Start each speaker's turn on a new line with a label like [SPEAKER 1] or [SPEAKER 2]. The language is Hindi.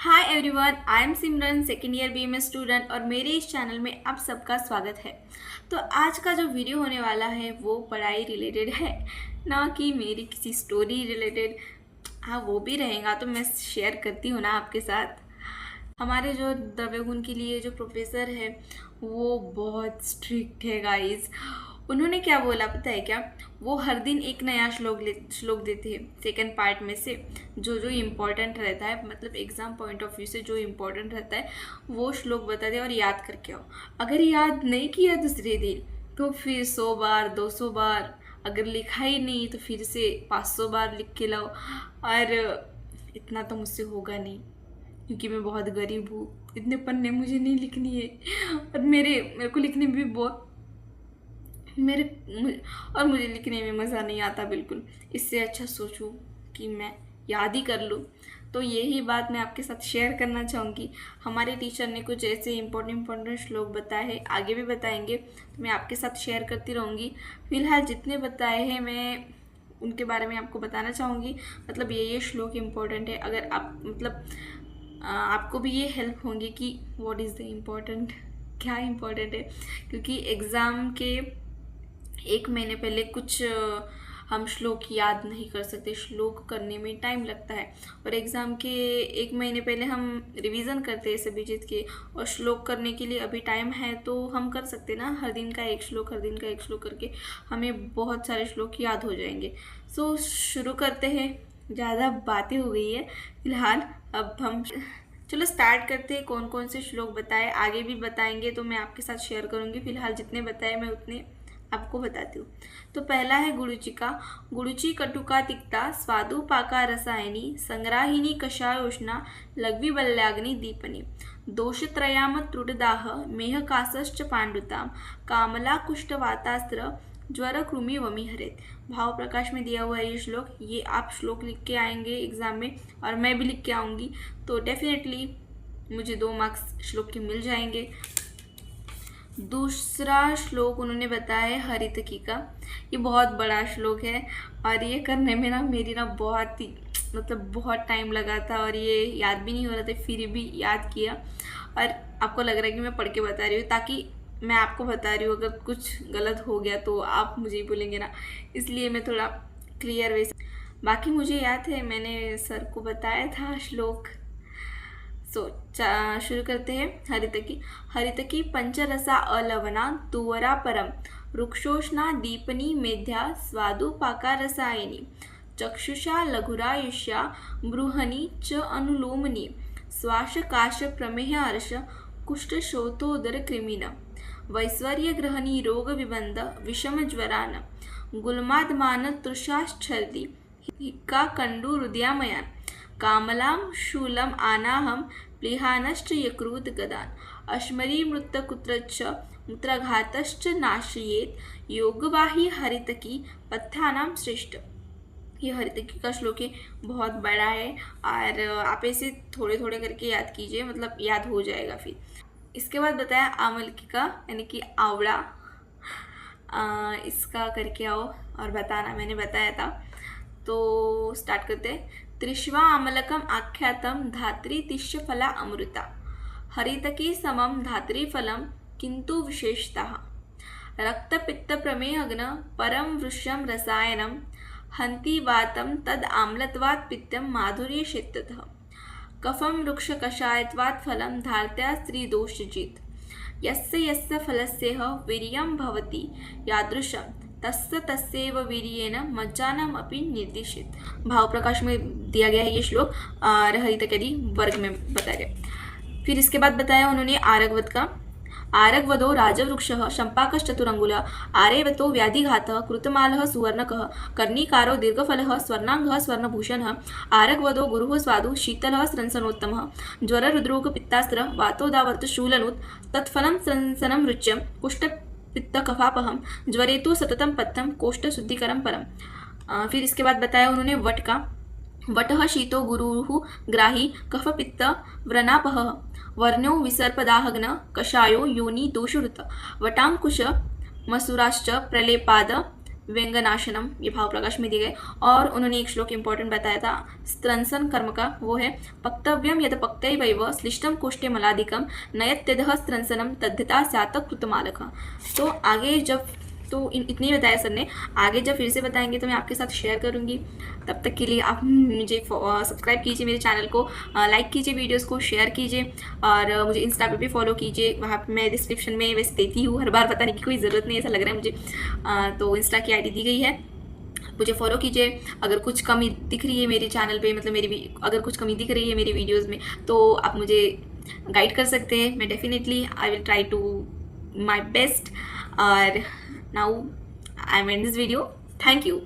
[SPEAKER 1] Hi everyone, I am Simran, second year BMS student और मेरे इस चैनल में आप सबका स्वागत है। तो आज का जो वीडियो होने वाला है वो पढ़ाई रिलेटेड है, ना कि मेरी किसी स्टोरी रिलेटेड। हाँ, वो भी रहेगा तो मैं शेयर करती हूँ ना आपके साथ। हमारे जो द्रव्य गुण के लिए जो प्रोफेसर है वो बहुत स्ट्रिक्ट है गाइस। उन्होंने क्या बोला पता है क्या? वो हर दिन एक नया श्लोक देते हैं सेकंड पार्ट में से, जो जो इम्पोर्टेंट रहता है, मतलब एग्जाम पॉइंट ऑफ व्यू से जो इम्पोर्टेंट रहता है वो श्लोक बताते हैं और याद करके आओ। अगर याद नहीं किया दूसरे दिन तो फिर 100 बार 200 बार, अगर लिखा ही नहीं तो फिर से 500 बार लिख के लाओ। और इतना तो मुझसे होगा नहीं क्योंकि मैं बहुत गरीब हूँ, इतने पन्ने मुझे नहीं लिखनी है। और मेरे को लिखने में भी बहुत और मुझे लिखने में मज़ा नहीं आता बिल्कुल। इससे अच्छा सोचूं कि मैं याद ही कर लूँ। तो यही बात मैं आपके साथ शेयर करना चाहूँगी। हमारे टीचर ने कुछ ऐसे इम्पोर्टेंट श्लोक बताए हैं, आगे भी बताएंगे, तो मैं आपके साथ शेयर करती रहूँगी। फिलहाल जितने बताए हैं मैं उनके बारे में आपको बताना चाहूँगी। मतलब ये श्लोक इम्पोर्टेंट है, अगर आप मतलब आपको भी ये हेल्प होंगी कि व्हाट इज़ द इम्पोर्टेंट, क्या इम्पोर्टेंट है। क्योंकि एग्ज़ाम के एक महीने पहले कुछ हम श्लोक याद नहीं कर सकते, श्लोक करने में टाइम लगता है। और एग्ज़ाम के एक महीने पहले हम रिवीज़न करते हैं सभी चीज़ के, और श्लोक करने के लिए अभी टाइम है तो हम कर सकते हैं ना। हर दिन का एक श्लोक करके हमें बहुत सारे श्लोक याद हो जाएंगे। सो शुरू करते हैं, ज़्यादा बातें हो गई है फिलहाल। अब हम चलो स्टार्ट करते हैं। कौन कौन से श्लोक बताए आगे भी बताएंगे तो मैं आपके साथ शेयर करूँगी। फिलहाल जितने बताए मैं उतने आपको बताती हूँ। तो पहला है गुरुची का। गुरुची कटुका तिक्ता स्वादु पाका रसायनी संग्राहिनी कषायोष्णा लघ्वी बल्याग्नि दीपनी दोषत्रयाम त्रुटदाह मेहकासश्च पांडुताम कामला कुष्ठवातास्त्र ज्वर कृमि वमी हरेत। भाव प्रकाश में दिया हुआ है ये श्लोक। ये आप श्लोक लिख के आएंगे एग्जाम में और मैं भी लिख के आऊँगी तो डेफिनेटली मुझे 2 मार्क्स श्लोक के मिल जाएंगे। दूसरा श्लोक उन्होंने बताया है हरितकी का। ये बहुत बड़ा श्लोक है और ये करने में मेरी बहुत ही मतलब बहुत टाइम लगा था और ये याद भी नहीं हो रहा था, फिर भी याद किया। और आपको लग रहा है कि मैं पढ़ के बता रही हूँ, ताकि मैं आपको बता रही हूँ, अगर कुछ गलत हो गया तो आप मुझे ही बोलेंगे ना, इसलिए मैं थोड़ा क्लियर वे से। बाकी मुझे याद है मैंने सर को बताया था श्लोक। शुरू करते हैं। हरितकी पंचरसा अलवना तुवरा परम वृक्षोष्णा दीपनी मेध्या स्वादु पाका रसायनी चक्षुषा लघुरायुष्या बृहनी च अनुलोमनी श्वास काश प्रमेह अर्श कुष्ठ शोथोदर कृमिन वैश्वर्य ग्रहणी रोग विबंध विषम ज्वरान गुल्मादमान तृषाश्चर्दी हिक्का कंडु हृदयामयान कामलां शूलम आनाहम प्लिहानश्च यकृत गदान अश्मरी मृतकुत्रच्च मूत्रघातश्च नाशयेत योगवाही हरितकी पथ्यानां श्रेष्ठ। ये हरितकी का श्लोक है, बहुत बड़ा है और आप ऐसे थोड़े थोड़े करके याद कीजिए, मतलब याद हो जाएगा फिर। इसके बाद बताया आमलकी का, यानी कि आवड़ा। इसका करके आओ और बताना, मैंने बताया था। तो स्टार्ट करते हैं। त्रिश्वा अमलकम आख्यातम धात्री तिष्य फला अमृता हरितकी समम धात्री फलम किंतु विशेषतः रक्त पित्त प्रमेहग्न परम वृष्यम रसायनम हंति वातम तद आम्लत्वात् पित्तम माधुर्य शेत्यतः कफम वृक्ष कषायत्वात् फलम धार्त्या स्त्री दोषजित यस्य फलस्येह वीर्यं भवति यादृशम् तस्यैव वीर्येण मज्जानम अपि निर्दिशित। भाव प्रकाश में दिया गया है ये श्लोक और हरितकी वर्ग में बताया गया। फिर इसके बाद बताया उन्होंने आरगवत का। आरगवदो राजवृक्षः शम्पाकश्चतुरङ्गुलः आरेवतो व्याधिघातः कृतमालः सुवर्णकः कर्णिकारो दीर्घफलः स्वर्णाङ्गः स्वर्णभूषणः आरगवदो गुरुः स्वादु शीतलः स्रंसनोत्तमः ज्वरहृद्रोगपित्तास्त्र वातोदावर्त शूलनुत् तत्फलं स्रंसनं रुच्यं कुष्ठ पित्त कफापहम ज्वरेतु सततम पथम कोष्ठ शुद्धिकरम परम। फिर इसके बाद बताया उन्होंने वट का। वटः शीतो गुरुः ग्राही कफ पित्त व्रणापह वर्ण्यो विसर्पदाहग्न कषायो योनि दोषुरुत वटांकुश मसूराश्च प्रलेपाद व्यंगनाशनम, ये भाव प्रकाश में दिए गए। और उन्होंने एक श्लोक इंपॉर्टेंट बताया था स्त्रंसन कर्म का, वो है पक्तव्यम यद पक्तैवैव श्लिष्टम कोष्ठे मलादिकम नयत्यधः स्त्रंसनम तद्धता स्यात् कृतमालक। तो आगे जब इतने ही बताया सर ने, आगे जब फिर से बताएंगे तो मैं आपके साथ शेयर करूंगी। तब तक के लिए आप मुझे सब्सक्राइब कीजिए, मेरे चैनल को लाइक कीजिए, वीडियोस को शेयर कीजिए, और मुझे इंस्टा पे भी फॉलो कीजिए। वहाँ पे मैं डिस्क्रिप्शन में वैसे देती हूँ, हर बार बताने की कोई ज़रूरत नहीं, ऐसा लग रहा है मुझे। तो इंस्टा की आईडी दी गई है, मुझे फॉलो कीजिए। अगर कुछ कमी दिख रही है मेरे चैनल पे, मतलब अगर कुछ कमी दिख रही है मेरी वीडियोज़ में, तो आप मुझे गाइड कर सकते हैं। मैं definitely I will try to my best. और now I am in this video. Thank you.